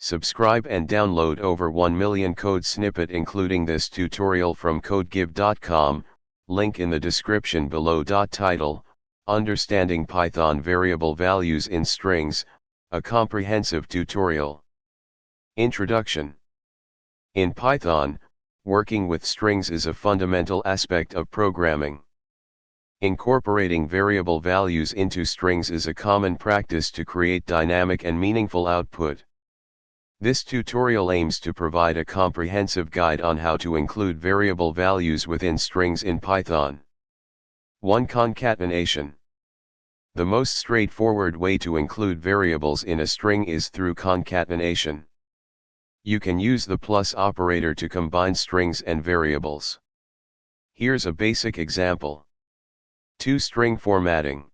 Subscribe and download over 1 million code snippet including this tutorial from codegive.com, link in the description below. Title: Understanding Python Variable Values in Strings, a comprehensive tutorial. Introduction. In Python, working with strings is a fundamental aspect of programming. Incorporating variable values into strings is a common practice to create dynamic and meaningful output. This tutorial aims to provide a comprehensive guide on how to include variable values within strings in Python. 1. Concatenation. The most straightforward way to include variables in a string is through concatenation. You can use the plus operator to combine strings and variables. Here's a basic example. 2. String formatting.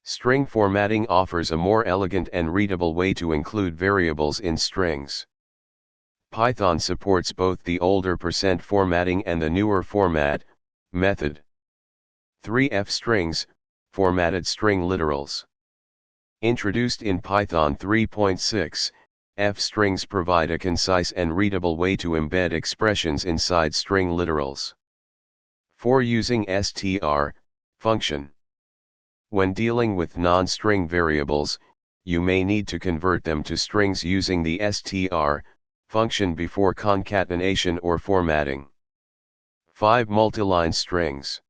String formatting offers a more elegant and readable way to include variables in strings. Python supports both the older % formatting and the newer format method. 3. F-strings, formatted string literals. Introduced in Python 3.6, F-strings provide a concise and readable way to embed expressions inside string literals. 4. Using str function. When dealing with non-string variables, you may need to convert them to strings using the str function before concatenation or formatting. 5. Multiline strings.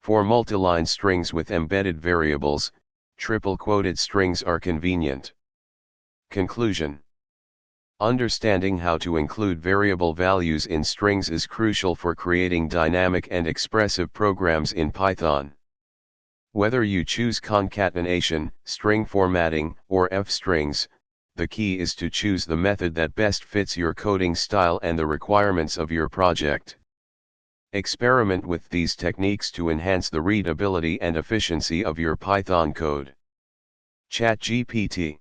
For multiline strings with embedded variables, triple-quoted strings are convenient. Conclusion. Understanding how to include variable values in strings is crucial for creating dynamic and expressive programs in Python. Whether you choose concatenation, string formatting, or F-strings, the key is to choose the method that best fits your coding style and the requirements of your project. Experiment with these techniques to enhance the readability and efficiency of your Python code. ChatGPT.